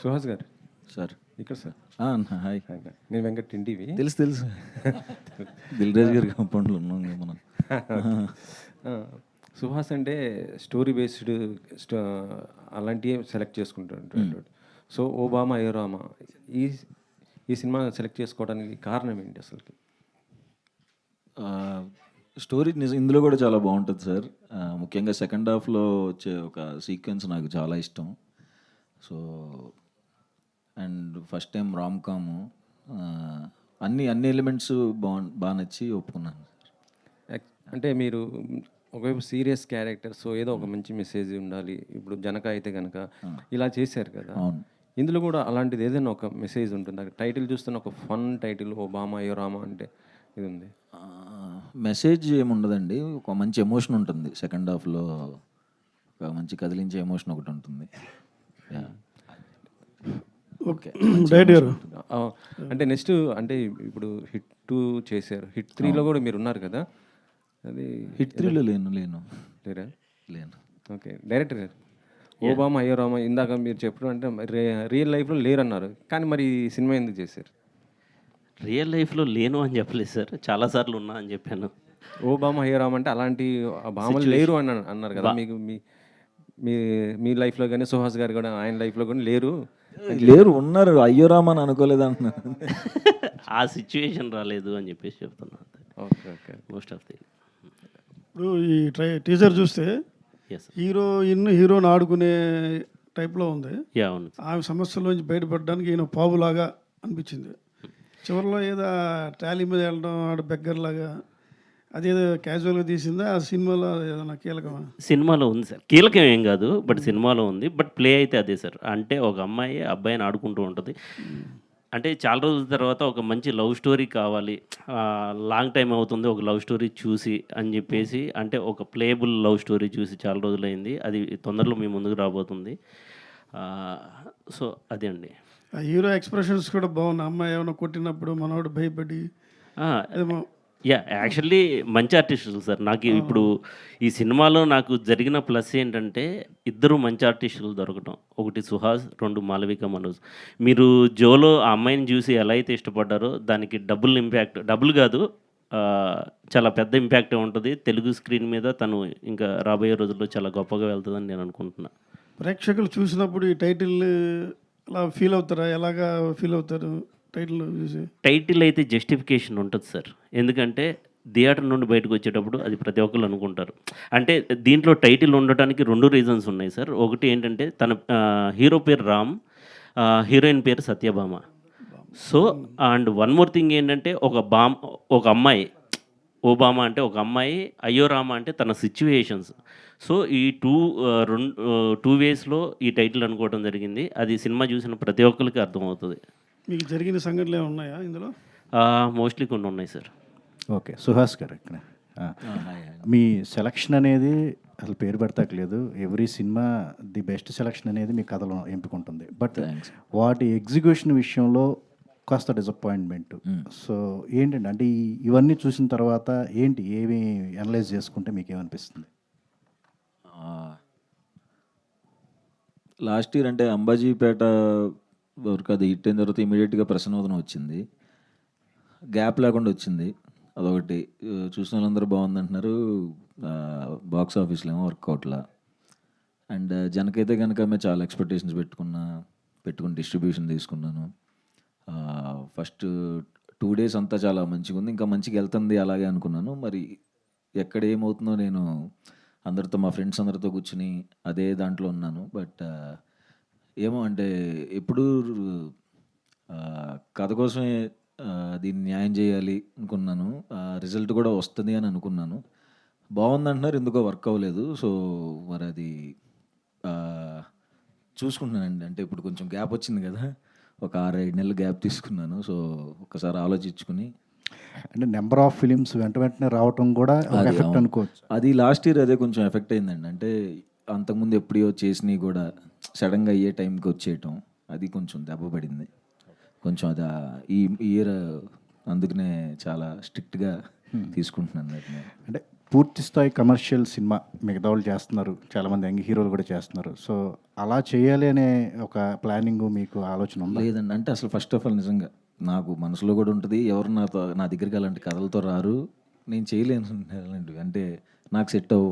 సుహాస్ గారు సార్ ఇక్కడ సార్. అన్న హాయ్. హాయ్ గారు. నేను వెంకట్ టీవీ. తెలుసు తెలుసు దిల్రాజ్ గారి కాంపౌండ్లో ఉన్నాం కదా మనం. సుహాస్ అంటే స్టోరీ బేస్డ్ అలాంటివి సెలెక్ట్ చేసుకుంటుంటాడు. సో ఓబామా అయోరామా ఈ ఈ సినిమా సెలెక్ట్ చేసుకోవడానికి కారణం ఏంటి అసలుకి? స్టోరీ ఇందులో కూడా చాలా బాగుంటుంది సార్. ముఖ్యంగా సెకండ్ హాఫ్లో వచ్చే ఒక సీక్వెన్స్ నాకు చాలా ఇష్టం. So and first time Ram కాము, అన్ని ఎలిమెంట్స్ బాగా నచ్చి ఒప్పుకున్నాను. అంటే మీరు ఒకవైపు సీరియస్ క్యారెక్టర్, సో ఏదో ఒక మంచి మెసేజ్ ఉండాలి. ఇప్పుడు జనక అయితే కనుక ఇలా చేశారు కదా. అవును, ఇందులో కూడా అలాంటిది ఏదైనా ఒక మెసేజ్ ఉంటుంది. అక్కడ టైటిల్ చూస్తున్న ఒక ఫన్ టైటిల్ ఓబామా అయోరామా అంటే ఇది ఉంది. మెసేజ్ ఏముండదండి, ఒక మంచి ఎమోషన్ ఉంటుంది. సెకండ్ హాఫ్లో ఒక మంచి కదిలించే ఎమోషన్ ఒకటి ఉంటుంది. ఓకే డైరెక్ట్ గారు, అంటే నెక్స్ట్ అంటే ఇప్పుడు హిట్ 2 చేశారు, హిట్ 3లో కూడా మీరు ఉన్నారు కదా. అది హిట్ 3లో లేను లేరా? లేను. ఓకే డైరెక్టర్ గారు, ఓబామా అయోరామా ఇందాక మీరు చెప్పడం అంటే రియల్ లైఫ్లో లేరన్నారు, కానీ మరి ఈ సినిమా ఎందుకు చేశారు? రియల్ లైఫ్లో లేను అని చెప్పలేదు సార్, చాలాసార్లు ఉన్నా అని చెప్పాను. ఓబామా అయోరామా అంటే అలాంటి భామలు లేరు అని అన్నారు కదా. మీకు మీ లైఫ్లో కానీ సుహాస్ గారు కూడా ఆయన లైఫ్లో కానీ లేరు ఉన్నారు. అయ్యో రామని అనుకోలేదు అంటున్నారు. ఆ సిచ్యువేషన్ రాలేదు అని చెప్పేసి చెప్తున్నాను. Okay okay most of the ఇప్పుడు ఈ టీజర్ చూస్తే ఎస్ హీరోని ఆడుకునే టైప్లో ఉంది. యా అవును. ఆమె సమస్యలోంచి బయటపడడానికి ఈయన పావులాగా అనిపించింది. చివరిలో ఏదో ట్రాలీ మీద వెళ్ళడం ఆడ బెగ్గర్లాగా, అదేదో క్యాజువల్గా తీసిందా ఆ సినిమాలో ఏదైనా కీలకమా? సినిమాలో ఉంది సార్, కీలకం ఏం కాదు, బట్ సినిమాలో ఉంది. బట్ ప్లే అయితే అదే సార్. అంటే ఒక అమ్మాయి అబ్బాయిని ఆడుకుంటూ ఉంటుంది. అంటే చాలా రోజుల తర్వాత ఒక మంచి లవ్ స్టోరీ కావాలి, లాంగ్ టైం అవుతుంది ఒక లవ్ స్టోరీ చూసి అని చెప్పేసి, అంటే ఒక ప్లేబుల్ లవ్ స్టోరీ చూసి చాలా రోజులైంది. అది తొందరలో మీ ముందుకు రాబోతుంది. సో అదే అండి. ఆ హీరో ఎక్స్ప్రెషన్స్ కూడా బాగున్నాయి. అమ్మాయి ఏమైనా కొట్టినప్పుడు మనోడు భయపడి ఏమో. యా యాక్చువల్లీ మంచి ఆర్టిస్టులు సార్. నాకు ఇప్పుడు ఈ సినిమాలో నాకు జరిగిన ప్లస్ ఏంటంటే ఇద్దరు మంచి ఆర్టిస్టులు దొరకటం. ఒకటి సుహాస్, 2 మాలవిక మనోజ్. మీరు జోలో ఆ అమ్మాయిని చూసి ఎలా అయితే ఇష్టపడ్డారో దానికి డబుల్ ఇంపాక్ట్, డబుల్ కాదు చాలా పెద్ద ఇంపాక్ట్ ఉంటుంది తెలుగు స్క్రీన్ మీద. తను ఇంకా రాబోయే రోజుల్లో చాలా గొప్పగా వెళ్తుందని నేను అనుకుంటున్నాను. ప్రేక్షకులు చూసినప్పుడు ఈ టైటిల్ అలా ఫీల్ అవుతారా? ఎలాగా ఫీల్ అవుతారు టైటిల్ చూసి? టైటిల్ అయితే జస్టిఫికేషన్ ఉంటుంది సార్. ఎందుకంటే థియేటర్ నుండి బయటకు వచ్చేటప్పుడు అది ప్రతి ఒక్కరు అనుకుంటారు. అంటే దీంట్లో టైటిల్ ఉండటానికి 2 రీజన్స్ ఉన్నాయి సార్. ఒకటి ఏంటంటే తన హీరో పేరు రామ్, హీరోయిన్ పేరు Satyabhama. So and one more thing ఏంటంటే ఒక అమ్మాయి, ఓబామా అంటే ఒక అమ్మాయి, అయోరామా అంటే తన సిచ్యువేషన్స్. సో ఈ టూ వేస్లో ఈ టైటిల్ అనుకోవడం జరిగింది. అది సినిమా చూసిన ప్రతి ఒక్కరికి అర్థమవుతుంది. మీకు జరిగిన సంఘటనలు ఏమైనా ఉన్నాయా ఇందులో? మోస్ట్లీ కొన్ని ఉన్నాయి సార్. ఓకే సుహాస్ గారు, ఇక్కడ మీ సెలక్షన్ అనేది అసలు పేరు పెడతాకలేదు. Every cinema the best selection అనేది మీ కథలో ఎంపికంటుంది. బట్ వాటి ఎగ్జిక్యూషన్ విషయంలో కాస్త డిసప్పాయింట్మెంట్. సో ఏంటండి, అంటే ఇవన్నీ చూసిన తర్వాత ఏమి అనలైజ్ చేసుకుంటే మీకు ఏమనిపిస్తుంది? లాస్ట్ ఇయర్ అంటే అంబాజీపేట వరకు అది హిట్ అయిన తర్వాత ఇమీడియట్గా ప్రసన్నోదనం వచ్చింది. గ్యాప్ లేకుండా వచ్చింది. అదొకటి చూసిన వాళ్ళందరూ బాగుందంటున్నారు. బాక్స్ ఆఫీస్లో ఏమో వర్కౌట్లా. అండ్ జనకైతే కనుక మేము చాలా ఎక్స్పెక్టేషన్స్ పెట్టుకుని డిస్ట్రిబ్యూషన్ తీసుకున్నాను. ఫస్ట్ 2 days అంతా చాలా మంచిగా ఉంది, ఇంకా మంచిగా వెళ్తుంది అలాగే అనుకున్నాను. మరి ఎక్కడ ఏమవుతుందో నేను అందరితో, మా ఫ్రెండ్స్ అందరితో కూర్చుని అదే దాంట్లో ఉన్నాను. బట్ ఏమో అంటే ఎప్పుడు కథ కోసమే దీన్ని న్యాయం చేయాలి అనుకున్నాను. రిజల్ట్ కూడా వస్తుంది అని అనుకున్నాను. బాగుందంటున్నారు, ఎందుకో వర్క్ అవ్వలేదు. సో మరి అది చూసుకుంటున్నానండి. అంటే ఇప్పుడు కొంచెం గ్యాప్ వచ్చింది కదా, ఒక 6-7 నెలలు గ్యాప్ తీసుకున్నాను. సో ఒకసారి ఆలోచించుకుని, అంటే నెంబర్ ఆఫ్ ఫిలిమ్స్ వెంటనే రావటం కూడా ఎఫెక్ట్ అనుకోవచ్చు. అది లాస్ట్ ఇయర్ అదే కొంచెం ఎఫెక్ట్ అయిందండి. అంటే అంతకుముందు ఎప్పుడో చేసినవి కూడా సడన్గా అయ్యే టైంకి వచ్చేయటం, అది కొంచెం దెబ్బపడింది. కొంచెం అది ఈ ఇయర్ అందుకనే చాలా స్ట్రిక్ట్గా తీసుకుంటున్నాను. అంటే పూర్తి స్థాయి కమర్షియల్ సినిమా మిగతా వాళ్ళు చేస్తున్నారు, చాలామంది యంగ్ హీరోలు కూడా చేస్తున్నారు. సో అలా చేయాలి అనే ఒక ప్లానింగ్ మీకు ఆలోచన ఉందా? లేదండి, అంటే అసలు ఫస్ట్ ఆఫ్ ఆల్ నిజంగా నాకు మనసులో కూడా ఉంటుంది, ఎవరు నా దగ్గరికి అలాంటి కథలతో రారు, నేను చేయలేను అలాంటివి, అంటే నాకు సెట్ అవ్వు,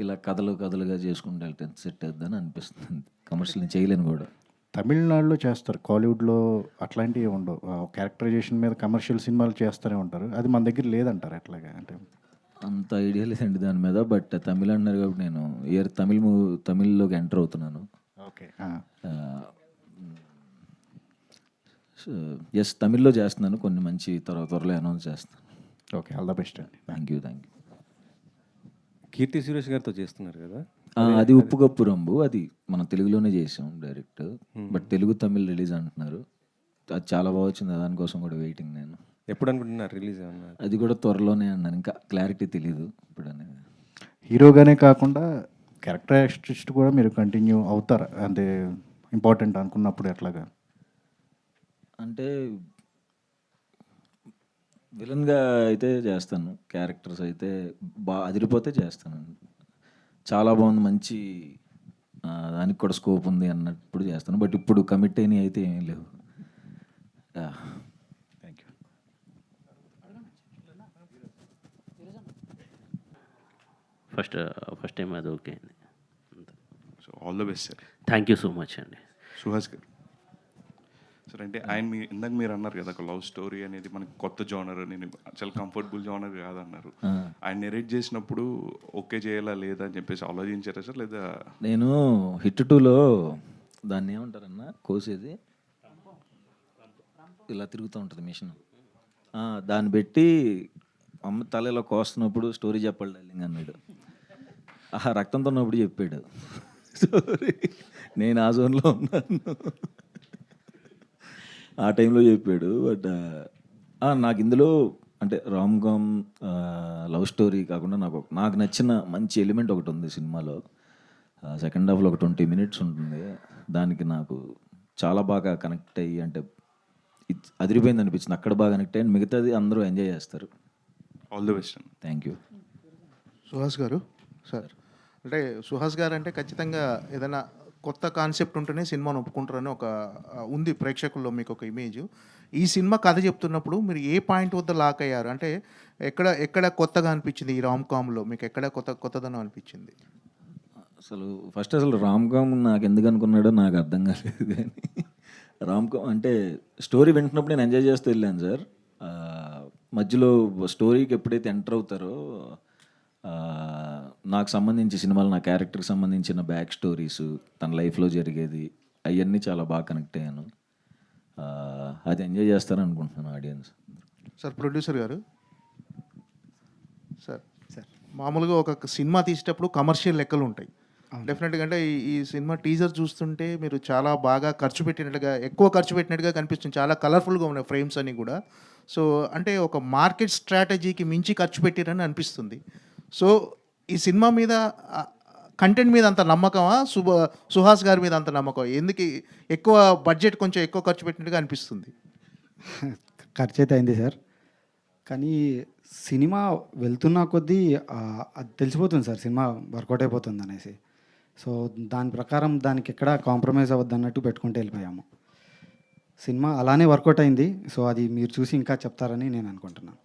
ఇలా కథలుగా చేసుకుంటూ వెళ్తే సెట్ అవుద్దని అనిపిస్తుంది. కమర్షియల్ నేను చేయలేను కూడా. తమిళనాడులో చేస్తారు, కాలీవుడ్లో అట్లాంటివి ఉండవు. క్యారెక్టరైజేషన్ మీద కమర్షియల్ సినిమాలు చేస్తూనే ఉంటారు. అది మన దగ్గర లేదంటారు ఎట్లాగా? అంటే అంత ఐడియా లేదండి దాని మీద. బట్ తమిళ అన్నారు కాబట్టి నేను తమిళ్లోకి ఎంటర్ అవుతున్నాను. ఓకే. ఎస్, తమిళ్లో చేస్తున్నాను. కొన్ని మంచి త్వరలో అనౌన్స్ చేస్తాను. ఓకే, ఆల్ ద బెస్ట్ అండి. Thank you. కీర్తి సురేష్ గారితో చేస్తున్నారు కదా, అది ఉప్పు కప్పు రంబు, అది మనం తెలుగులోనే చేసాం direct. But Telugu Tamil release అంటున్నారు, అది చాలా బాగా వచ్చింది, దానికోసం కూడా వెయిటింగ్ నేను. ఎప్పుడు అనుకుంటున్నారు రిలీజ్ అన్నారు? అది కూడా త్వరలోనే అన్నాను, ఇంకా క్లారిటీ తెలీదు ఇప్పుడు అనేది. హీరోగానే కాకుండా క్యారెక్టర్ ఆర్టిస్ట్ కూడా మీరు కంటిన్యూ అవుతారా? అంటే ఇంపార్టెంట్ అనుకున్నప్పుడు ఎట్లాగా? అంటే విలన్గా అయితే చేస్తాను, క్యారెక్టర్స్ అయితే బాగా అదిరిపోతే చేస్తాను. చాలా బాగుంది, మంచి దానికి కూడా స్కోప్ ఉంది అన్నప్పుడు చేస్తాను. బట్ ఇప్పుడు కమిట్ అయినవి అయితే ఏమీ లేవు. Thank you. ఫస్ట్ టైం అది ఓకే అండి. So all the best sir. Thank you so much అండి. సుహాస్ గారు సార్, అంటే ఇందాక మీరు అన్నారు కదా, ఒక లవ్ స్టోరీ అనేది మనకి కొత్త జోనర్, నేను చాలా కంఫర్టబుల్ జోనర్ కాదన్నారు. ఆయన నెరేట్ చేసినప్పుడు ఓకే చేయాలా లేదా అని చెప్పేసి ఆలోచించారా సార్? లేదా నేను హిట్ 2లో దాన్ని ఏమంటారన్నా కోసేది ఇలా తిరుగుతూ ఉంటుంది మిషన్, దాన్ని పెట్టి అమ్మ తలలో కోస్తున్నప్పుడు స్టోరీ చెప్పాలి డార్లింగ్ అన్నాడు. రక్తంతో ఉన్నప్పుడు చెప్పాడు స్టోరీ, నేను ఆ జోన్లో ఉన్నాను, ఆ టైంలో చెప్పాడు. బట్ నాకు ఇందులో అంటే రామ్ కామ్ లవ్ స్టోరీ కాకుండా నాకు నచ్చిన మంచి ఎలిమెంట్ ఒకటి ఉంది సినిమాలో. సెకండ్ హాఫ్లో ఒక 20 minutes ఉంటుంది, దానికి నాకు చాలా బాగా కనెక్ట్ అయ్యి, అంటే అదిరిపోయింది అనిపించింది. అక్కడ బాగా కనెక్ట్ అయ్యి, మిగతాది అందరూ ఎంజాయ్ చేస్తారు. ఆల్ ది బెస్ట్ అండి. Thank you. సుహాస్ గారు సార్, అంటే సుహాస్ గారు అంటే ఖచ్చితంగా ఏదైనా కొత్త కాన్సెప్ట్ ఉంటేనే సినిమాను ఒప్పుకుంటారని ఒక ఉంది ప్రేక్షకుల్లో మీకు ఒక ఇమేజ్. ఈ సినిమా కథ చెప్తున్నప్పుడు మీరు ఏ పాయింట్ వద్ద లాక్ అయ్యారు? అంటే ఎక్కడ కొత్తగా అనిపించింది ఈ రామ్ కామ్లో మీకు? ఎక్కడ కొత్తదనం అనిపించింది? అసలు రామ్ కామ్ నాకు ఎందుకు అనుకున్నాడో నాకు అర్థం కాలేదు. కానీ రామ్ కామ్ అంటే స్టోరీ వింటున్నప్పుడు నేను ఎంజాయ్ చేస్తూ వెళ్ళాను సార్. మధ్యలో స్టోరీకి ఎప్పుడైతే ఎంటర్ అవుతారో నాకు సంబంధించి సినిమాలు, నా క్యారెక్టర్కి సంబంధించిన బ్యాక్ స్టోరీస్, తన లైఫ్లో జరిగేది, అవన్నీ చాలా బాగా కనెక్ట్ అయ్యాను. అది ఎంజాయ్ చేస్తారని అనుకుంటున్నాను ఆడియన్స్. సార్ ప్రొడ్యూసర్ గారు సార్, మామూలుగా ఒక సినిమా తీసేటప్పుడు కమర్షియల్ లెక్కలు ఉంటాయి డెఫినెట్గా. అంటే ఈ సినిమా టీజర్ చూస్తుంటే మీరు చాలా బాగా ఎక్కువ ఖర్చు పెట్టినట్టుగా కనిపిస్తుంది. చాలా కలర్ఫుల్గా ఉన్నాయి ఫ్రేమ్స్ అన్నీ కూడా. సో అంటే ఒక మార్కెట్ స్ట్రాటజీకి మించి ఖర్చు పెట్టిరని అనిపిస్తుంది. సో ఈ సినిమా మీద కంటెంట్ మీద అంత నమ్మకమా, సుహాస్ గారి మీద అంత నమ్మకం? ఎందుకు ఎక్కువ బడ్జెట్ కొంచెం ఎక్కువ ఖర్చు పెట్టినట్టుగా అనిపిస్తుంది? ఖర్చు అయితే అయింది సార్, కానీ సినిమా వెళ్తున్న కొద్దీ అది తెలిసిపోతుంది సార్, సినిమా వర్కౌట్ అయిపోతుంది అనేసి. సో దాని ప్రకారం దానికి ఎక్కడ కాంప్రమైజ్ అవ్వద్దు అన్నట్టు పెట్టుకుంటూ వెళ్ళిపోయాము. సినిమా అలానే వర్కౌట్ అయింది. సో అది మీరు చూసి ఇంకా చెప్తారని నేను అనుకుంటున్నాను.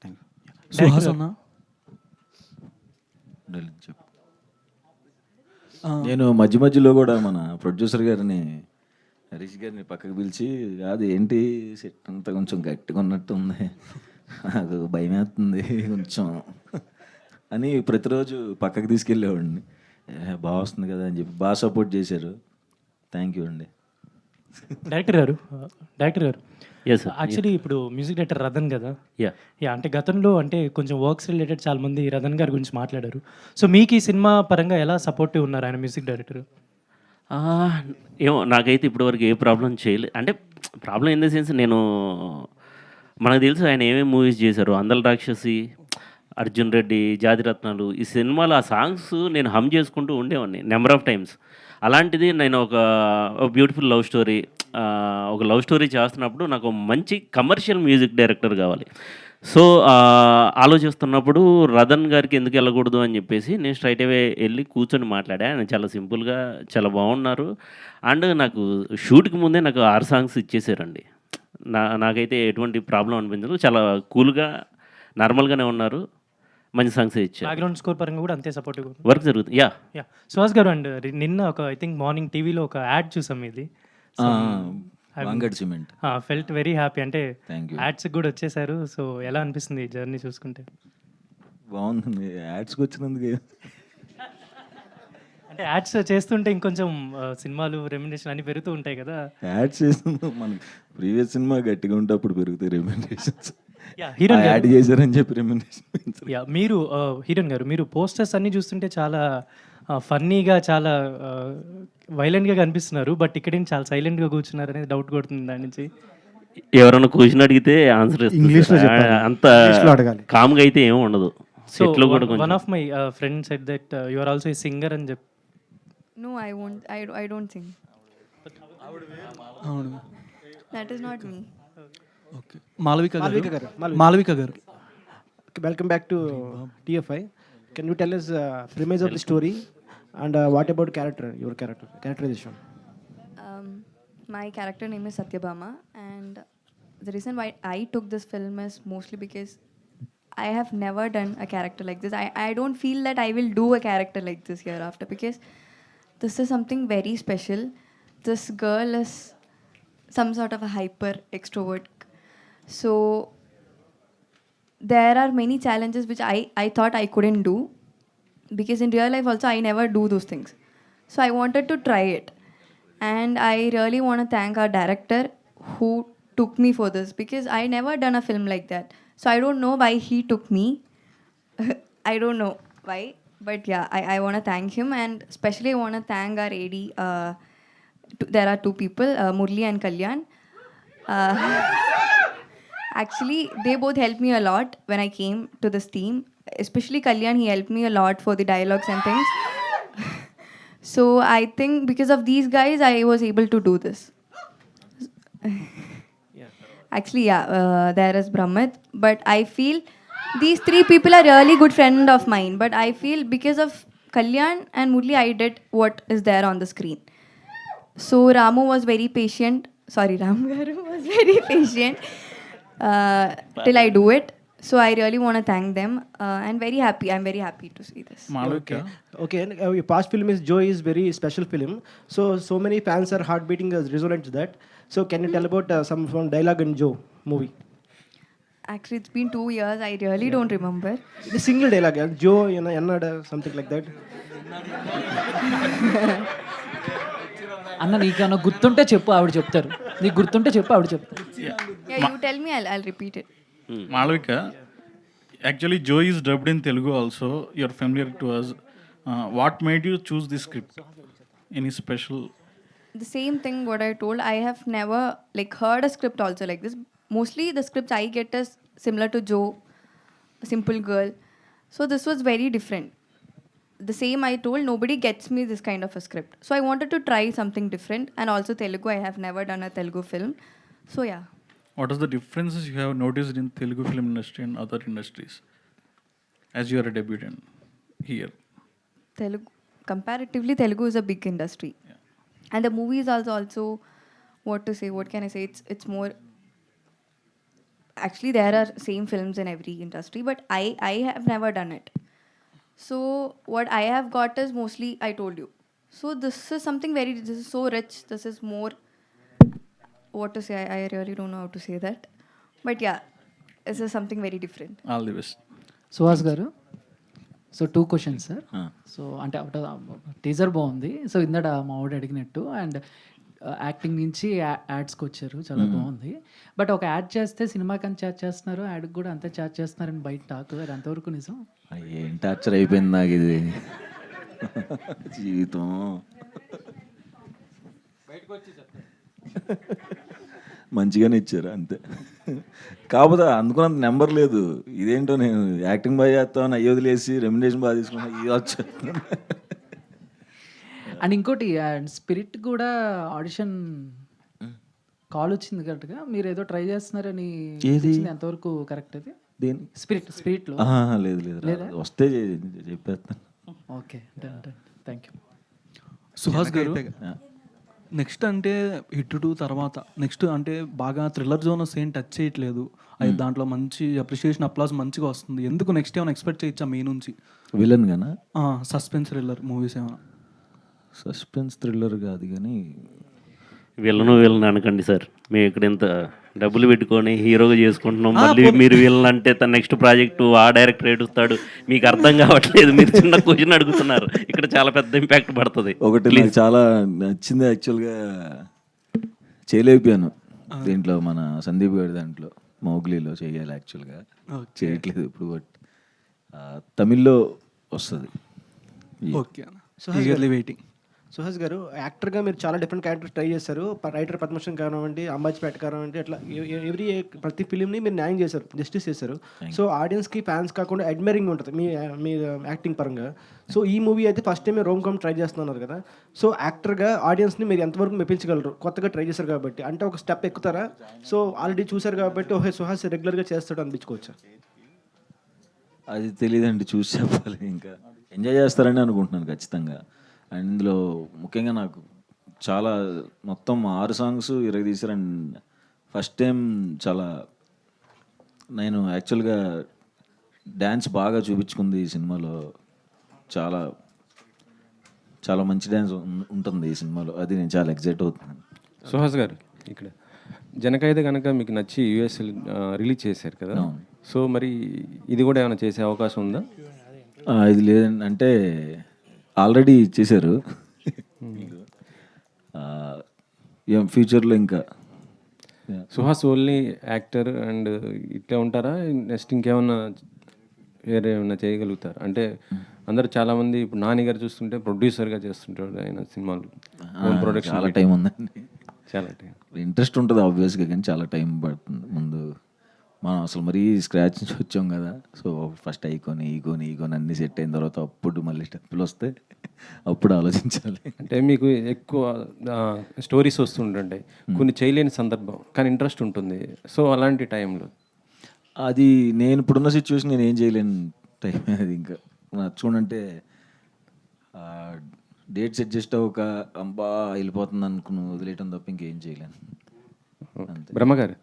Thank you. సుహాస్ అన్న, చెప్పు. నేను మధ్యలో కూడా మన ప్రొడ్యూసర్ గారిని, హరీష్ గారిని పక్కకు పిలిచి, అది ఏంటి సెట్ అంతా కొంచెం గట్టిగా ఉన్నట్టు ఉంది, నాకు భయం వేస్తుంది కొంచెం అని ప్రతిరోజు పక్కకు తీసుకెళ్ళేవాడిని. బాగా వస్తుంది కదా అని చెప్పి బాగా సపోర్ట్ చేశారు. థ్యాంక్ యూ అండి. డైరెక్టర్ గారు ఎస్ సార్. యాక్చువల్లీ ఇప్పుడు మ్యూజిక్ డైరెక్టర్ రతన్ కదా, యా అంటే గతంలో అంటే కొంచెం వర్క్స్ రిలేటెడ్ చాలామంది రతన్ గారి గురించి మాట్లాడారు. సో మీకు ఈ సినిమా పరంగా ఎలా సపోర్టివ్ ఉన్నారు ఆయన మ్యూజిక్ డైరెక్టర్? ఏమో నాకైతే ఇప్పటివరకు ఏ ప్రాబ్లం చేయలేదు. అంటే ప్రాబ్లం ఇన్ ద సెన్స్, మనకు తెలుసు ఆయన ఏమేమి మూవీస్ చేశారు. అందల రాక్షసి, అర్జున్ రెడ్డి, జాతిరత్నాలు, ఈ సినిమాలో ఆ సాంగ్స్ నేను హమ్ చేసుకుంటూ ఉండేవాడిని నెంబర్ ఆఫ్ టైమ్స్. అలాంటిది నేను ఒక బ్యూటిఫుల్ లవ్ స్టోరీ చేస్తున్నప్పుడు నాకు మంచి కమర్షియల్ మ్యూజిక్ డైరెక్టర్ కావాలి. సో ఆలోచిస్తున్నప్పుడు రతన్ గారికి ఎందుకు వెళ్ళకూడదు అని చెప్పేసి నేను స్ట్రైట్ అవే వెళ్ళి కూర్చొని మాట్లాడా. ఆయన చాలా సింపుల్గా చాలా బాగున్నారు. అండ్ నాకు షూట్కి ముందే నాకు 6 సాంగ్స్ ఇచ్చేసారండి. నాకైతే ఎటువంటి ప్రాబ్లం అనిపించదు. చాలా కూల్గా నార్మల్గానే ఉన్నారు. మంచి సాంగ్సే ఇచ్చారు. బ్యాక్గ్రౌండ్ స్కోర్ పరంగా కూడా అంతే సపోర్టివ్. వర్క్ జరుగుతుంది. యా సుహాస్ గారు, అండ్ నిన్న ఒక ఐ థింక్ మార్నింగ్ టీవీలో ఒక యాడ్ చూసాం ఇది. వంగడ్ సిమెంట్. Felt very happy. అంటే థ్యాంక్ యూ. యాడ్స్కి కూడా వచ్చేసారు. సో ఎలా అనిపిస్తుంది ఈ జర్నీ చూసుకుంటే? బాగుంది యాడ్స్కి వచ్చినందుకు. అంటే యాడ్స్ చేస్తుంటే ఇంకొంచెం సినిమాలు రెమ్యునరేషన్ అన్ని పెరుగుతూ ఉంటాయి కదా. యాడ్స్ చేస్తుంది మనకి ప్రీవియస్ సినిమా గట్టిగా ఉంటే అప్పుడు పెరుగుతాయి రెమ్యునరేషన్స్. హీరోయిన్ యాడ్ చేశారని చెప్పి రెమ్యునరేషన్. మీరు హీరోయిన్ గారు, మీరు పోస్టర్స్ అన్ని చూస్తుంటే చాలా ఫన్నీగా, చాలా వైలెంట్గా కనిపిస్తున్నారు. బట్ ఇక్కడేం చాలా సైలెంట్గా కూర్చున్నారు అనేది డౌట్ కొడుతుంది దాని నుంచి. ఎవరైనా క్వశ్చన్ అడిగితే ఆన్సర్ ఇంగ్లీష్లో చెప్పాలి. అంత ఇంగ్లీష్లో అడగాలి. కామ్గా అయితే ఏమి ఉండదు. So one of my friend said that you are also a singer అని చెప్పి. No, I won't. I don't sing. That is not me. Okay, Malavika గారు welcome back to TFI. Can you tell us premise of the story and what about your characterization? My character name is Satyabhama, and the reason why I took this film is mostly because I have never done a character like this. I don't feel that I will do a character like this hereafter, because this is something very special. This girl is some sort of a hyper extrovert. So there are many challenges which I thought I couldn't do, because in real life also I never do those things. So I wanted to try it. And I really want to thank our director who took me for this, because I never done a film like that. So I don't know why he took me. I don't know why. But yeah, I want to thank him, and especially I want to thank our AD. There are two people, Murli and Kalyan. Actually, they both helped me a lot when I came to this team. Especially Kalyan, he helped me a lot for the dialogues and things. So I think because of these guys, I was able to do this. Actually, yeah, there is Brahmat, but I feel these three people are really good friend of mine. But I feel because of Kalyan and Murli, I did what is there on the screen. So Ramu was very patient. Sorry, Ram Garu was very patient till I do it. So I really want to thank them, and very happy. I'm very happy to see this. Okay, your past film is Joy is very special film. So many fans are heart beating as resonant to that. So can you tell about some from dialogue in Joe movie? Actually, it's been 2 years. I really don't remember. The single dialogue, Joe, something like that. అన్న నీకన్నా గుర్తుంటే చెప్పు, ఆవిడ చెప్తారు. నీకు గుర్తుంటే చెప్పు, ఆవిడ చెప్తారు. Yeah, you tell me. I'll repeat it. Malavika, actually Joe is dubbed in Telugu also. You're familiar to us. What made you choose this script? Any special? The same thing what I told. I have never heard a script also like this. Mostly the scripts I get is similar to Joe, a simple girl. So this was very different. The same I told, nobody gets me this kind of a script. So I wanted to try something different, and also Telugu. I have never done a Telugu film. So yeah. What are the differences you have noticed in Telugu film industry and other industries as you are a debutant here? Comparatively, Telugu is a big industry. Yeah. And the movies also, what can I say? It's more. Actually, there are same films in every industry, but I have never done it. So what I have got is mostly, I told you. So this is something this is so rich. This is more, what to say, I really don't know how to say that. But yeah, this is something very different. All the best. Suhas గారు, so 2 questions sir. So అంటే teaser బాగుంది. So ఇందట మా వాడు అడిగినట్టు, and acting నుంచి యాడ్స్కి వచ్చారు, చాలా బాగుంది. బట్ ఒక యాడ్ చేస్తే సినిమాకి అంత ఛార్జ్ చేస్తున్నారు, యాడ్కి కూడా అంతే ఛార్జ్ చేస్తున్నారని బయట టాక్. అది అంతవరకు నిజం? ఏం టార్చర్ అయిపోయింది నాకు ఇది జీవితం. మంచిగానే ఇచ్చారు అంతే. కాకపోతే అనుకున్నంత నెంబర్ లేదు. ఇదేంటో నేను యాక్టింగ్ బాగా చేస్తాను, అయ్యి వదిలేసి రెమ్యునరేషన్ బాగా తీసుకున్నా, ఇది వచ్చేస్తాను. అండ్ ఇంకోటి, స్పిరిట్ కూడా ఆడిషన్ కాల్ వచ్చింది కరెక్ట్గా. మీరు ఏదో ట్రై చేస్తున్నారని, ఎంతవరకు కరెక్ట్ అది? దేని స్పిరిట్లో లేదు లేదు రాదు. వస్తే చెప్పేస్తాను. Okay done done thank you. Suhas గారు, నెక్స్ట్ అంటే హిట్ 2 తర్వాత నెక్స్ట్ అంటే బాగా థ్రిల్లర్ జోనర్స్ ఏం టచ్ చేయట్లేదు. అది దాంట్లో మంచి అప్రిషియేషన్ అప్లాస్ మంచిగా వస్తుంది. ఎందుకు నెక్స్ట్ ఏమైనా ఎక్స్పెక్ట్ చేయొచ్చా మీ నుంచి? విలన్ గానా? సస్పెన్స్ థ్రిల్లర్ మూవీస్ ఏమైనా? సస్పెన్స్ థ్రిల్లర్ కాదు కానీ విలన్ అనకండి సార్. మేము ఇక్కడ ఇంత డబ్బులు పెట్టుకొని హీరోగా చేసుకుంటున్నాం, మళ్ళీ మీరు విలన్ అంటే తన నెక్స్ట్ ప్రాజెక్టు ఆ డైరెక్టర్ ఏడుస్తాడు. మీకు అర్థం కావట్లేదు, మీరు చిన్న క్వశ్చన్ అడుగుతున్నారు. ఇక్కడ చాలా పెద్ద ఇంపాక్ట్ పడుతుంది. ఒకటి నాకు చాలా నచ్చింది, యాక్చువల్గా చేయలేకపోయాను దీంట్లో, మన సందీప్ గారి దాంట్లో మౌగ్లీలో చేయాలి యాక్చువల్గా, చేయట్లేదు ఇప్పుడు. బట్ తమిళ్లో వస్తుంది. Okay, waiting. సుహాస్ గారు, యాక్టర్గా మీరు చాలా డిఫరెంట్ క్యారెక్టర్స్ ట్రై చేశారు. రైటర్ పద్మశ్రీ కానివ్వండి, అంబాజీపేట కానివ్వండి, అట్లా ప్రతి ఫిలింని మీరు న్యాయం చేశారు, జస్టిస్ చేశారు. సో ఆడియన్స్కి ఫ్యాన్స్ కాకుండా అడ్మైరింగ్ ఉంటుంది మీ యాక్టింగ్ పరంగా. సో ఈ మూవీ అయితే first time rom com try చేస్తున్నారు కదా. సో యాక్టర్గా ఆడియన్స్ని మీరు ఎంతవరకు మెప్పించగలరు? కొత్తగా ట్రై చేశారు కాబట్టి, అంటే ఒక స్టెప్ ఎక్కుతారా? సో ఆల్రెడీ చూశారు కాబట్టి ఓహే సుహాస్ రెగ్యులర్గా చేస్తాడు అనిపించుకోవచ్చా? అది తెలియదండి, చూసి చెప్పాలి. ఇంకా ఎంజాయ్ చేస్తారని అనుకుంటున్నాను ఖచ్చితంగా. అండ్ ఇందులో ముఖ్యంగా నాకు చాలా మొత్తం 6 సాంగ్స్ తీశారు. అండ్ ఫస్ట్ టైం చాలా నేను యాక్చువల్గా డ్యాన్స్ బాగా చూపించుకుంది ఈ సినిమాలో. చాలా చాలా మంచి డ్యాన్స్ ఉంటుంది ఈ సినిమాలో, అది నేను చాలా ఎక్సైట్ అవుతున్నాను. సుహాస్ గారు, ఇక్కడ జనకైతే కనుక మీకు నచ్చి యూఎస్ రిలీజ్ చేశారు కదా, సో మరి ఇది కూడా ఏమైనా చేసే అవకాశం ఉందా? ఇది లేదండి, అంటే ఆల్రెడీ చేశారు. ఫ్యూచర్లో ఇంకా సుహాస్ ఓన్లీ యాక్టర్ అండ్ ఇట్లా ఉంటారా? నెక్స్ట్ ఇంకేమన్నా వేరే ఏమన్నా చేయగలుగుతారు? అంటే అందరూ చాలామంది ఇప్పుడు నాని గారు చూస్తుంటే ప్రొడ్యూసర్గా చేస్తుంటాడు ఆయన సినిమాలు, ప్రొడక్షన్. చాలా టైం ఉందండి, చాలా టైం, ఇంట్రెస్ట్ ఉంటుంది ఆబ్వియస్గా, కానీ చాలా టైం పడుతుంది. ముందు మనం అసలు మరీ స్క్రాచ్ నుంచి వచ్చాం కదా. సో ఫస్ట్ ఈగోని అన్నీ సెట్ అయిన తర్వాత అప్పుడు మళ్ళీ స్టెప్పులు వస్తే అప్పుడు ఆలోచించాలి. అంటే మీకు ఎక్కువ స్టోరీస్ వస్తుంటుంటాయి, కొన్ని చేయలేని సందర్భం కానీ ఇంట్రెస్ట్ ఉంటుంది. సో అలాంటి టైంలో అది నేను ఇప్పుడున్న సిచ్యువేషన్ నేను ఏం చేయలేను టైం. అది ఇంకా చూడంటే డేట్స్ అడ్జస్ట్ అవ్వక అంబా వెళ్ళిపోతుంది అనుకుని వదిలేయటం తప్ప ఇంకేం చేయలేను. బ్రహ్మగారు,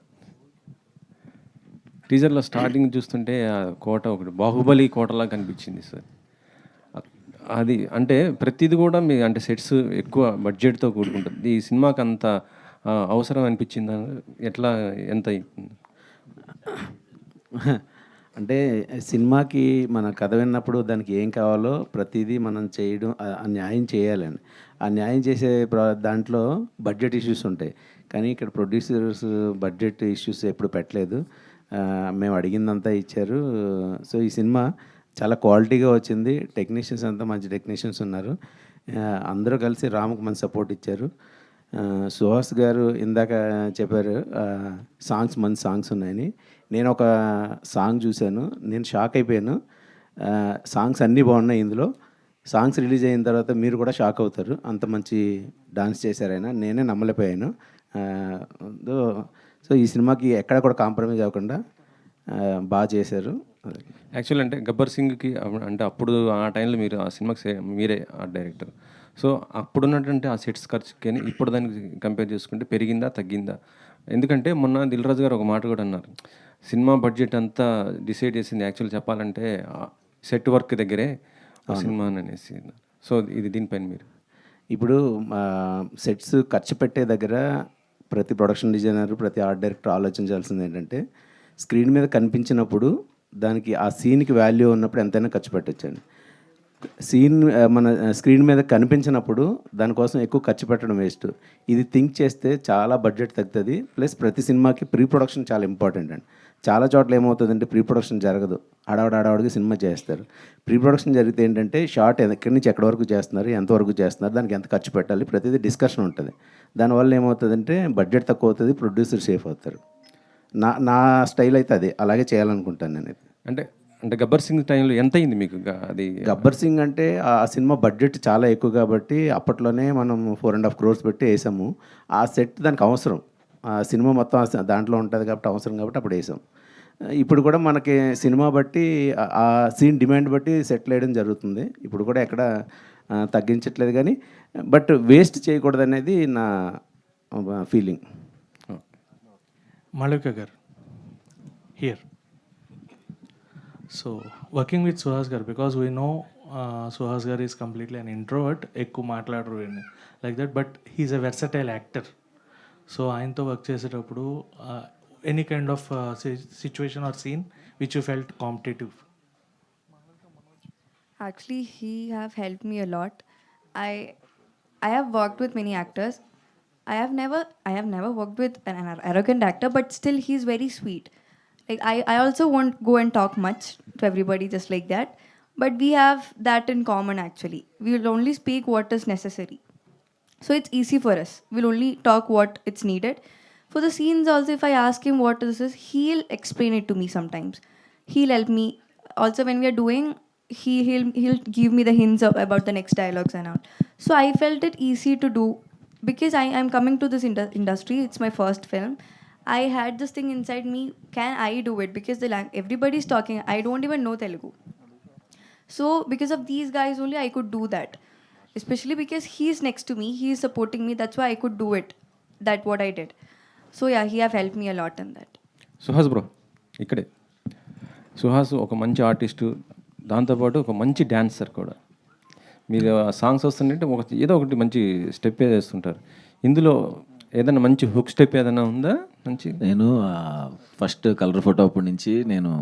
టీజర్లో స్టార్టింగ్ చూస్తుంటే ఆ కోట ఒకటి బాహుబలి కోటలా కనిపించింది సార్. అది అంటే ప్రతిది కూడా మీ అంటే సెట్స్ ఎక్కువ బడ్జెట్తో కూడుకుంటుంది. ఈ సినిమాకి అంత అవసరం అనిపించిందా? ఎట్లా, ఎంత? అంటే సినిమాకి మన కథ విన్నప్పుడు దానికి ఏం కావాలో ప్రతిదీ మనం చేయడం, ఆ న్యాయం చేయాలని. ఆ న్యాయం చేసే దాంట్లో బడ్జెట్ ఇష్యూస్ ఉంటాయి, కానీ ఇక్కడ ప్రొడ్యూసర్స్ బడ్జెట్ ఇష్యూస్ ఎప్పుడు పెట్టలేదు. మేము అడిగిందంతా ఇచ్చారు. సో ఈ సినిమా చాలా క్వాలిటీగా వచ్చింది. టెక్నీషియన్స్ అంతా మంచి టెక్నీషియన్స్ ఉన్నారు. అందరూ కలిసి రాముకు మంచి సపోర్ట్ ఇచ్చారు. సుహాస్ గారు ఇందాక చెప్పారు మంచి సాంగ్స్ ఉన్నాయని. నేను ఒక సాంగ్ చూశాను, నేను షాక్ అయిపోయాను. సాంగ్స్ అన్నీ బాగున్నాయి ఇందులో. సాంగ్స్ రిలీజ్ అయిన తర్వాత మీరు కూడా షాక్ అవుతారు, అంత మంచి డాన్స్ చేశారైనా. నేనే నమ్మలేకపోయాను. సో ఈ సినిమాకి ఎక్కడ కూడా కాంప్రమైజ్ అవ్వకుండా బాగా చేశారు. యాక్చువల్ అంటే గబ్బర్ సింగ్కి అంటే అప్పుడు ఆ టైంలో మీరు ఆ సినిమాకి మీరే ఆ డైరెక్టర్. సో అప్పుడున్నటువంటి ఆ సెట్స్ ఖర్చుకి ఇప్పుడు దానికి కంపేర్ చేసుకుంటే పెరిగిందా తగ్గిందా? ఎందుకంటే మొన్న దిల్ రాజు గారు ఒక మాట కూడా అన్నారు, సినిమా బడ్జెట్ అంతా డిసైడ్ చేసింది యాక్చువల్ చెప్పాలంటే సెట్ వర్క్ దగ్గరే సినిమా అనేసి. సో ఇది దీనిపైన మీరు ఇప్పుడు సెట్స్ ఖర్చు పెట్టే దగ్గర ప్రతి ప్రొడక్షన్ డిజైనర్, ప్రతి ఆర్ట్ డైరెక్టర్ ఆలోచించాల్సింది ఏంటంటే స్క్రీన్ మీద కనిపించినప్పుడు దానికి ఆ సీన్కి వాల్యూ ఉన్నప్పుడు ఎంతైనా ఖర్చు పెట్టచ్చండి. సీన్ మన స్క్రీన్ మీద కనిపించినప్పుడు దానికోసం ఎక్కువ ఖర్చు పెట్టడం వేస్ట్. ఇది థింక్ చేస్తే చాలా బడ్జెట్ తగ్గుతుంది. ప్లస్ ప్రతి సినిమాకి ప్రీ ప్రొడక్షన్ చాలా ఇంపార్టెంట్ అండి. చాలా చోట్ల ఏమవుతుందంటే ప్రీ ప్రొడక్షన్ జరగదు, ఆడవాడికి సినిమా చేస్తారు. ప్రీ ప్రొడక్షన్ జరిగితే ఏంటంటే షార్ట్ ఎక్కడి నుంచి ఎక్కడి వరకు చేస్తున్నారు, ఎంతవరకు చేస్తున్నారు, దానికి ఎంత ఖర్చు పెట్టాలి, ప్రతిదీ డిస్కషన్ ఉంటుంది. దానివల్ల ఏమవుతుందంటే బడ్జెట్ తక్కువ అవుతుంది, ప్రొడ్యూసర్ సేఫ్ అవుతారు. నా స్టైల్ అయితే అది అలాగే చేయాలనుకుంటాను నేను. అంటే గబ్బర్ సింగ్ టైంలో ఎంత అయింది మీకు? అది గబ్బర్ సింగ్ అంటే ఆ సినిమా బడ్జెట్ చాలా ఎక్కువ కాబట్టి అప్పట్లోనే మనం 4.5 crores పెట్టి వేసాము. ఆ సెట్ దానికి అవసరం, ఆ సినిమా మొత్తం దాంట్లో ఉంటుంది కాబట్టి అవసరం, కాబట్టి అప్పుడు వేసాం. ఇప్పుడు కూడా మనకి సినిమా బట్టి ఆ సీన్ డిమాండ్ బట్టి సెటిల్ వేయడం జరుగుతుంది. ఇప్పుడు కూడా ఎక్కడ తగ్గించట్లేదు కానీ బట్ వేస్ట్ చేయకూడదు అనేది నా ఫీలింగ్. మాళవిక గారు here. So working with Suhas గారు, బికాస్ వీ నో సుహాస్ గారు ఈజ్ కంప్లీట్లీ అన్ ఇంట్రోవర్ట్, ఎక్కువ మాట్లాడరు like that, but he's a versatile actor. So ఆయనతో వర్క్ చేసేటప్పుడు any kind of situation or scene which you felt competitive? Actually, he have helped me a lot. I have worked with many actors. I have never worked with an arrogant actor, but still he's very sweet. Like I also won't go and talk much to everybody just like that. But we have that in common actually. We will only speak what is necessary. So it's easy for us. We'll only talk what it's needed. For the scenes also, if I ask him what this is, he'll explain it to me sometimes. He'll help me. Also when we are doing, he'll give me the hints about the next dialogues and all. So I felt it easy to do because I am coming to this industry. It's my first film. I had this thing inside me. Can I do it? Because everybody's talking. I don't even know Telugu. So because of these guys only, I could do that. Especially because he's next to me. He's supporting me. That's why I could do it. That what I did. So yeah, he have helped me a lot in that. Suhas bro ఇక్కడే. సుహాస్ ఒక మంచి artist, దాంతోపాటు ఒక మంచి dancer కూడా. మీరు songs వస్తుంటే ఏదో ఒకటి మంచి స్టెప్ వేస్తుంటారు. ఇందులో ఏదైనా మంచి హుక్ స్టెప్ ఏదైనా ఉందా? మంచి నేను ఫస్ట్ కలర్ ఫోటో అప్పటి నుంచి నేను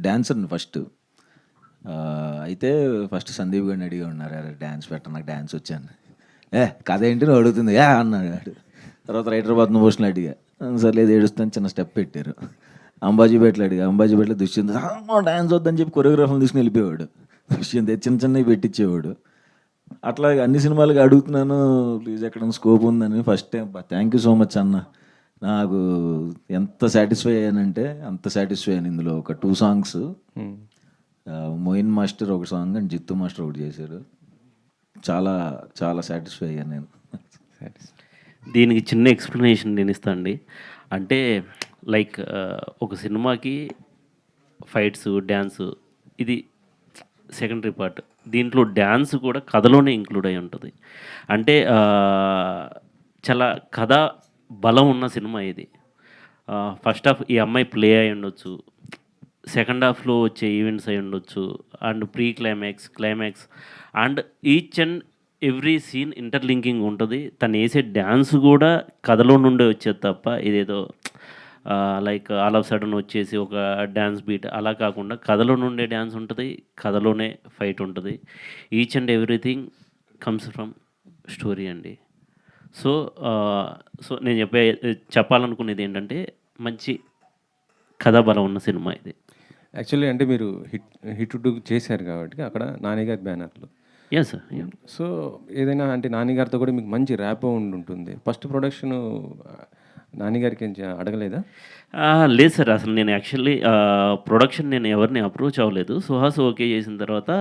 డ్యాన్సర్ని ఫస్ట్. అయితే ఫస్ట్ సందీప్ గారిని అడిగి ఉన్నారు, అరే డ్యాన్స్ పెట్ట, నాకు డ్యాన్స్ వచ్చాను. కథ ఏంటి నువ్వు అడుగుతుంది అన్నాడు. తర్వాత రైటర్ బాత్ను పోస్టులు అడిగా, సర్లేదు ఏడుస్తాను, చిన్న స్టెప్ పెట్టారు. అంబాజీపేటలో అడిగా, అంబాజీపేటలో దుష్యంత్ డ్యాన్స్ వద్దని చెప్పి కొరియోగ్రాఫర్ని తీసుకుని వెళ్ళిపోయాడు. దుష్యంత్ చిన్న చిన్నవి పెట్టించేవాడు. అట్లా అన్ని సినిమాలకి అడుగుతున్నాను, ప్లీజ్ ఎక్కడ స్కోప్ ఉందని. First time thank you so much అన్న. నాకు ఎంత సాటిస్ఫై అయ్యానంటే అంత సాటిస్ఫై అయ్యాను. ఇందులో ఒక 2 సాంగ్స్, మోయిన్ మాస్టర్ ఒక సాంగ్ అండ్ జిత్తు మాస్టర్ ఒకటి చేశారు. చాలా చాలా సాటిస్ఫై అయ్యాను నేను. దీనికి చిన్న ఎక్స్ప్లెనేషన్ నేను ఇస్తాను అండి. అంటే లైక్ ఒక సినిమాకి ఫైట్స్, డ్యాన్స్ ఇది సెకండరీ పార్ట్. దీంట్లో డ్యాన్స్ కూడా కథలోనే ఇంక్లూడ్ అయి ఉంటుంది. అంటే చాలా కథ బలం ఉన్న సినిమా ఇది. ఫస్ట్ హాఫ్ ఈ అమ్మాయి ప్లే అయి ఉండొచ్చు, సెకండ్ హాఫ్లో వచ్చే ఈవెంట్స్ అయి ఉండొచ్చు, and pre climax, climax and each and every scene interlinking ఉంటుంది. తను వేసే డ్యాన్స్ కూడా కథలో నుండే వచ్చేది తప్ప ఇదేదో లైక్ ఆల్ ఆఫ్ సడన్ వచ్చేసి ఒక డ్యాన్స్ బీట్ అలా కాకుండా కథలో నుండే డ్యాన్స్ ఉంటుంది, కథలోనే ఫైట్ ఉంటుంది. Each and everything comes from story అండి. సో నేను చెప్పాలనుకునేది ఏంటంటే మంచి కథాబలం ఉన్న సినిమా ఇది. యాక్చువల్లీ అంటే మీరు హిట్ 2 చేశారు కాబట్టి అక్కడ నానిగారి బ్యానర్లో. Yes sir. సో ఏదైనా అంటే నానిగారితో కూడా మీకు మంచి ర్యాపో ఉంటుంది. ఫస్ట్ ప్రొడక్షన్ నానిగారికి అడగలేదా? లేదు సార్, అసలు నేను యాక్చువల్లీ ప్రొడక్షన్ నేను ఎవరిని అప్రోచ్ అవ్వలేదు. సుహాస్ ఓకే చేసిన తర్వాత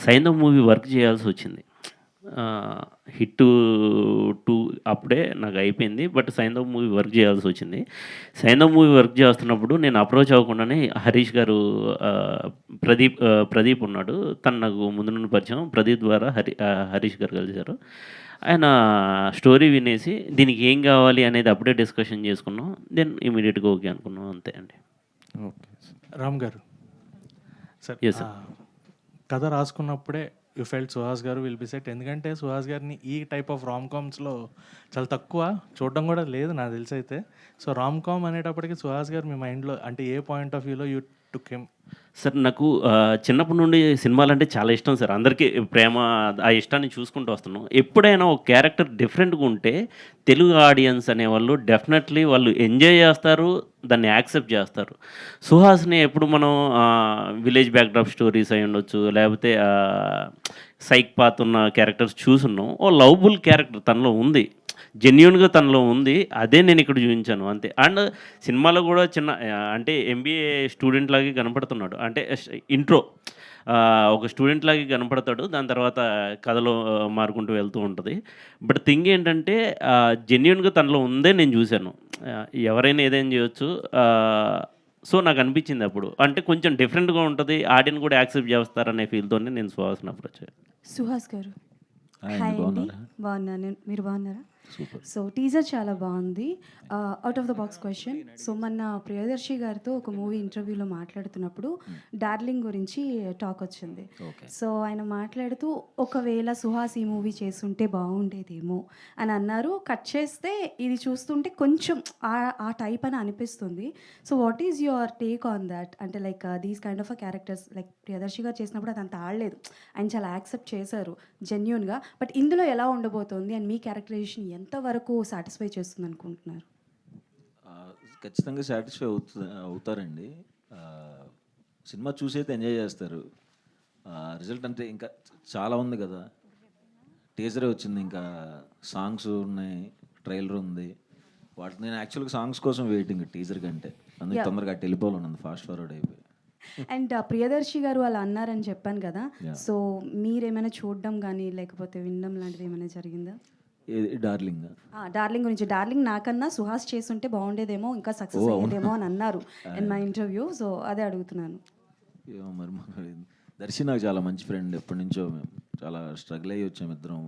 సైంధవ్ మూవీ వర్క్ చేయాల్సి వచ్చింది. హిట్ 2 అప్పుడే నాకు అయిపోయింది, బట్ సైంధవ్ మూవీ వర్క్ చేయాల్సి వచ్చింది. సైంధవ్ మూవీ వర్క్ చేస్తున్నప్పుడు నేను అప్రోచ్ అవ్వకుండానే హరీష్ గారు, ప్రదీప్ ఉన్నాడు, తను నాకు ముందు నుండి పరిచయం. ప్రదీప్ ద్వారా హరీష్ గారు కలిశారు. ఆయన స్టోరీ వినేసి దీనికి ఏం కావాలి అనేది అప్పుడే డిస్కషన్ చేసుకున్నాం. దెన్ ఇమీడియట్గా ఓకే అనుకున్నాం, అంతే అండి. ఓకే. రామ్ గారు సార్, ఎస్ సార్. కథ రాసుకున్నప్పుడే యూ ఫెల్ట్ సుహాస్ గారు విల్ బి సెట్. ఎందుకంటే సుహాస్ గారిని ఈ టైప్ ఆఫ్ రామ్ కామ్స్లో చాలా తక్కువ చూడడం కూడా లేదు నాకు తెలిసి అయితే. సో రామ్ కామ్ అనేటప్పటికి సుహాస్ గారు మీ మైండ్లో అంటే ఏ పాయింట్ ఆఫ్ వ్యూలో యూ టుక్ హిమ్? సార్ నాకు చిన్నప్పటి నుండి సినిమాలు అంటే చాలా ఇష్టం సార్. అందరికీ ప్రేమ, ఆ ఇష్టాన్ని చూసుకుంటూ వస్తున్నాం. ఎప్పుడైనా ఒక క్యారెక్టర్ డిఫరెంట్గా ఉంటే తెలుగు ఆడియన్స్ అనేవాళ్ళు డెఫినెట్లీ వాళ్ళు ఎంజాయ్ చేస్తారు, దాన్ని యాక్సెప్ట్ చేస్తారు. సుహాస్ని ఎప్పుడు మనం విలేజ్ బ్యాక్డ్రాప్ స్టోరీస్ అయి ఉండొచ్చు, లేకపోతే సైక్ పాత్ ఉన్న క్యారెక్టర్స్ చూసున్నాం. ఓ లవబుల్ క్యారెక్టర్ తనలో ఉంది, జెన్యున్గా తనలో ఉంది. అదే నేను ఇక్కడ చూపించాను అంతే. అండ్ సినిమాలో కూడా చిన్న అంటే ఎంబీఏ స్టూడెంట్ లాగే కనపడుతున్నాడు. అంటే ఇంట్రో ఒక స్టూడెంట్ లాగే కనపడతాడు, దాని తర్వాత కథలో మారుకుంటూ వెళ్తూ ఉంటుంది. బట్ థింగ్ ఏంటంటే జెన్యున్గా తనలో ఉందే నేను చూశాను. ఎవరైనా ఏదైనా చేయొచ్చు. సో నాకు అనిపించింది అప్పుడు అంటే కొంచెం డిఫరెంట్గా ఉంటుంది, ఆడియన్స్ కూడా యాక్సెప్ట్ చేస్తారనే ఫీల్తోనే నేను సుహాస్ని అప్రోచ్ అయ్యాను. సుహాస్ గారు హాయ్ హాయ్ అండి, అండి, బాగున్నారా? బాగున్నాను. మీరు బాగున్నారా? సూపర్. సో టీజర్ చాలా బాగుంది. Out of the box question. So మొన్న ప్రియదర్శి గారితో ఒక మూవీ ఇంటర్వ్యూలో మాట్లాడుతున్నప్పుడు డార్లింగ్ గురించి టాక్ వచ్చింది. ఓకే. సో ఆయన మాట్లాడుతూ ఒకవేళ సుహాస్ ఈ మూవీ చేస్తుంటే బాగుండేదేమో అని అన్నారు. కట్ చేస్తే ఇది చూస్తుంటే కొంచెం ఆ టైప్ అని అనిపిస్తుంది. So what is your take on that? అంటే like these kind of a characters like Priyadarshi గారు చేసినప్పుడు అది అంత ఆడలేదు, ఆయన చాలా యాక్సెప్ట్ చేశారు జెన్యున్గా. బట్ ఇందులో ఎలా ఉండబోతోంది అండ్ మీ క్యారెక్టరైజేషన్ ఎంతవరకు సాటిస్ఫై చేస్తుంది అనుకుంటున్నారు? ఖచ్చితంగా సాటిస్ఫై అవుతారండి. సినిమా చూసి అయితే ఎంజాయ్ చేస్తారు. రిజల్ట్ అంటే ఇంకా చాలా ఉంది కదా, టీజరే వచ్చింది, ఇంకా సాంగ్స్ ఉన్నాయి, ట్రైలర్ ఉంది. వాటి నేను యాక్చువల్గా సాంగ్స్ కోసం వెయిటింగ్ టీజర్ కంటే, అందుకే తొందరగా అటు వెళ్ళిపోవాలన్నది, ఫాస్ట్ ఫార్వర్డ్ అయిపోయి. అండ్ ప్రియదర్శి గారు అలా అన్నారని చెప్పాను కదా, సో మీరేమైనా చూడడం కానీ లేకపోతే వినడం లాంటిది ఏమైనా జరిగిందా? డార్లింగ్ డార్లింగ్ గురించి. డార్లింగ్ నాకన్నా సుహాస్ చేస్తుంటే బాగుండేదేమో, ఇంకా సక్సెస్ అయ్యేదేమో అని అన్నారు ఇన్ మై ఇంటర్వ్యూ. సో అదే అడుగుతున్నాను. ఏమో మరి దర్శి నాకు చాలా మంచి ఫ్రెండ్, ఎప్పటి నుంచో మేము చాలా స్ట్రగుల్ అయ్యి వచ్చాము ఇద్దరం.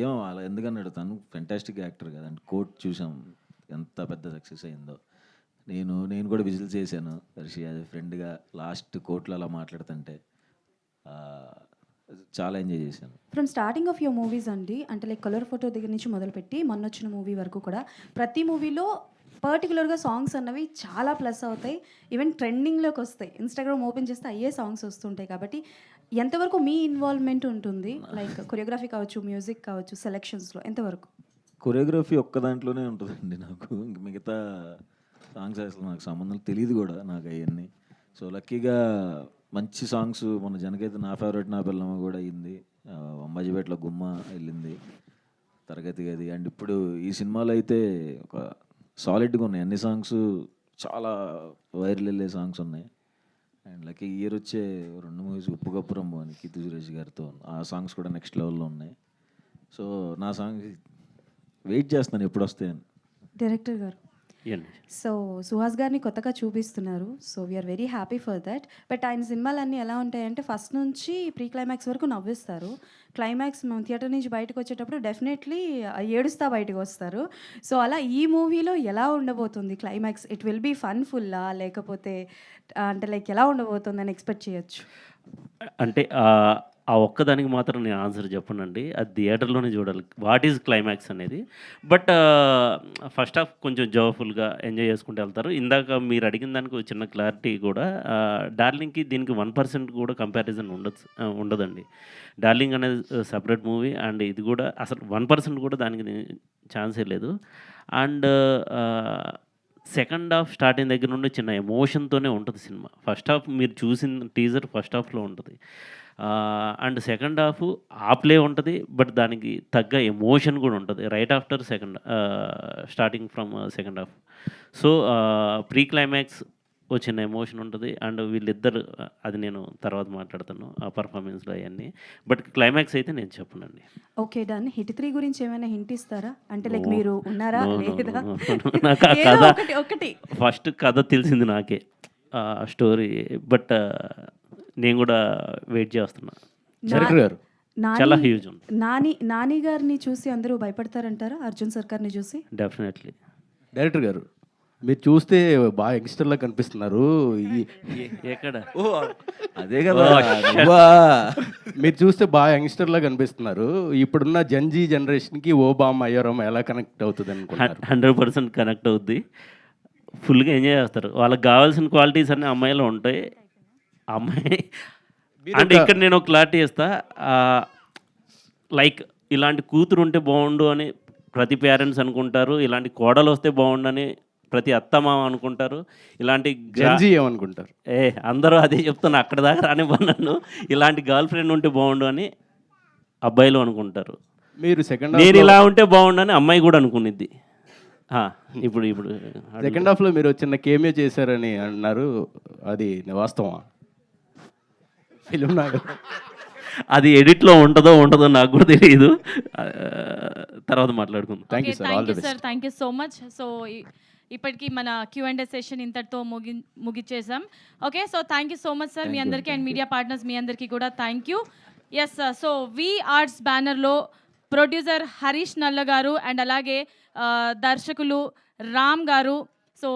ఏమో అలా ఎందుకన్నాడు, తను ఫెంటాస్టిక్ యాక్టర్ కదా. అంటే కోట్ చూసాం ఎంత పెద్ద సక్సెస్ అయిందో. నేను కూడా విజిల్ చేశాను దర్శి యాజ్ ఎ ఫ్రెండ్గా. లాస్ట్ కోర్టులో అలా మాట్లాడుతుంటే చాలా ఎంజాయ్ చేశాను. From starting of your movies అండి, అంటే లైక్ కలర్ ఫోటో దగ్గర నుంచి మొదలుపెట్టి మొన్న వచ్చిన మూవీ వరకు కూడా ప్రతి మూవీలో పర్టికులర్గా సాంగ్స్ అన్నవి చాలా ప్లస్ అవుతాయి, ఈవెన్ ట్రెండింగ్లోకి వస్తాయి. ఇన్స్టాగ్రామ్ ఓపెన్ చేస్తే అయ్యే సాంగ్స్ వస్తుంటాయి. కాబట్టి ఎంతవరకు మీ ఇన్వాల్వ్మెంట్ ఉంటుంది? లైక్ కొరియోగ్రఫీ కావచ్చు, మ్యూజిక్ కావచ్చు, సెలెక్షన్స్లో ఎంతవరకు? కొరియోగ్రఫీ ఒక్క దాంట్లోనే ఉంటుందండి నాకు. ఇంక మిగతా సాంగ్స్ అసలు నాకు సంబంధం తెలియదు కూడా నాకు అవన్నీ. సో లక్కీగా మంచి సాంగ్స్ మొన్న జనకైతే నా ఫేవరెట్ నా పిల్లమ్మ కూడా అయింది, అంబాజీపేటలో గుమ్మ వెళ్ళింది, తరగతి గది. అండ్ ఇప్పుడు ఈ సినిమాలో అయితే ఒక సాలిడ్గా ఉన్నాయి అన్ని సాంగ్స్, చాలా వైరల్ వెళ్ళే సాంగ్స్ ఉన్నాయి. అండ్ లక్కీ ఇయర్ వచ్చే 2 మూవీస్ ఉప్పు కప్పురంబు అని కీర్తి సురేష్ గారితో, ఆ సాంగ్స్ కూడా నెక్స్ట్ లెవెల్లో ఉన్నాయి. సో నా సాంగ్స్ వెయిట్ చేస్తున్నాను ఎప్పుడు వస్తాయని. డైరెక్టర్ గారు, సో సుహాస్ గారిని కొత్తగా చూపిస్తున్నారు, so we are very happy for that. But ఆయన సినిమాలన్నీ ఎలా ఉంటాయంటే ఫస్ట్ నుంచి ప్రీ క్లైమాక్స్ వరకు నవ్విస్తారు, క్లైమాక్స్ మేము థియేటర్ నుంచి బయటకు వచ్చేటప్పుడు డెఫినెట్లీ ఏడుస్తా బయటకు వస్తారు. సో అలా ఈ మూవీలో ఎలా ఉండబోతుంది క్లైమాక్స్? ఇట్ విల్ బీ ఫన్ఫుల్లా లేకపోతే అంటే లైక్ ఎలా ఉండబోతుంది అని ఎక్స్పెక్ట్ చేయొచ్చు? అంటే ఆ ఒక్కదానికి మాత్రం నేను ఆన్సర్ చెప్పనండి, అది థియేటర్లోనే చూడాలి వాట్ ఈజ్ క్లైమాక్స్ అనేది. బట్ ఫస్ట్ హాఫ్ కొంచెం జోఫుల్గా ఎంజాయ్ చేసుకుంటూ వెళ్తారు. ఇందాక మీరు అడిగిన దానికి చిన్న క్లారిటీ కూడా, డార్లింగ్కి దీనికి 1% కూడా కంపారిజన్ ఉండదండి. డార్లింగ్ అనేది సపరేట్ మూవీ, అండ్ ఇది కూడా అసలు 1% కూడా దానికి ఛాన్సే లేదు. అండ్ సెకండ్ హాఫ్ స్టార్టింగ్ దగ్గర నుండి చిన్న ఎమోషన్తోనే ఉంటుంది సినిమా. ఫస్ట్ హాఫ్ మీరు చూసిన టీజర్ ఫస్ట్ హాఫ్లో ఉంటుంది, అండ్ సెకండ్ హాఫ్ ఆ ప్లే ఉంటుంది, బట్ దానికి తగ్గ ఎమోషన్ కూడా ఉంటుంది right after starting from second half. So pre climax వచ్చిన ఎమోషన్ ఉంటుంది. అండ్ వీళ్ళిద్దరు, అది నేను తర్వాత మాట్లాడతాను ఆ పర్ఫార్మెన్స్లో అవన్నీ, బట్ క్లైమాక్స్ అయితే నేను చెప్పనండి. Okay done. హిట్ 3 గురించి ఏమైనా హింట్ ఇస్తారా? అంటే లైక్ మీరు ఉన్నారా లేదా? నాకు ఆ కథ ఫస్ట్ కథ తెలిసింది నాకే, స్టోరీ, బట్ నేను కూడా వెయిట్ చేస్తున్నా. డైరెక్టర్ గారు చాలా హ్యూజ్ ఉంది. నాని గారిని చూసి అందరూ భయపడతారంటారా? అర్జున్ సర్కార్ని చూసి? డెఫినెట్లీ. డైరెక్టర్ గారు మీరు చూస్తే బాగా యంగ్స్టర్లా కనిపిస్తున్నారు. ఎక్కడ? అదే కదా, మీరు చూస్తే బాగా యంగ్స్టర్లా కనిపిస్తున్నారు. ఇప్పుడున్న జెన్జీ జనరేషన్కి ఓబామా అయ్యారామా ఎలా కనెక్ట్ అవుతుంది అనుకుంటున్నారు? 100% కనెక్ట్ అవుద్ది, ఫుల్గా ఎంజాయ్ చేస్తారు. వాళ్ళకి కావాల్సిన క్వాలిటీస్ అన్ని అమ్మాయిలో ఉంటాయి. అమ్మాయి అంటే ఇక్కడ నేను క్లారిటీ ఇస్తా, లైక్ ఇలాంటి కూతురు ఉంటే బాగుండు అని ప్రతి పేరెంట్స్ అనుకుంటారు, ఇలాంటి కోడలు వస్తే బాగుండు అని ప్రతి అత్తమామ అనుకుంటారు, ఇలాంటి ఏమనుకుంటారు అందరూ అదే చెప్తున్నా, అక్కడ దాకా రానివ్వను. ఇలాంటి గర్ల్ ఫ్రెండ్ ఉంటే బాగుండు అని అబ్బాయిలు అనుకుంటారు. మీరు నేను ఇలా ఉంటే బాగుండు అని అమ్మాయి కూడా అనుకునిద్ది. ఇప్పుడు సెకండ్ హాఫ్లో మీరు చిన్న కేమియో చేశారని అన్నారు, అది వాస్తవా? ఫిలిం నాడు అది ఎడిట్లో ఉంటుందో నాకు కూడా తెలియదు, తర్వాత మాట్లాడుకుందాం. Thank you sir, all the best. Thank you so much. So ఇప్పటికీ మన Q&A సెషన్ ఇంతటితో ముగిచ్చేసాం. Okay, so thank you so much sir మీ అందరికీ అండ్ మీడియా పార్ట్నర్స్ మీ అందరికీ కూడా thank you. Yes, so V Arts బ్యానర్లో ప్రొడ్యూసర్ హరీష్ నల్ల గారు అండ్ అలాగే దర్శకులు రామ్ గారు, సో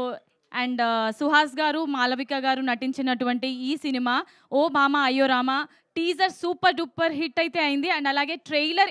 అండ్ సుహాస్ గారు, మాలవిక గారు నటించినటువంటి ఈ సినిమా ఓ మామ అయ్యో Rama teaser super duper hit అయితే అయింది. అండ్ అలాగే ట్రైలర్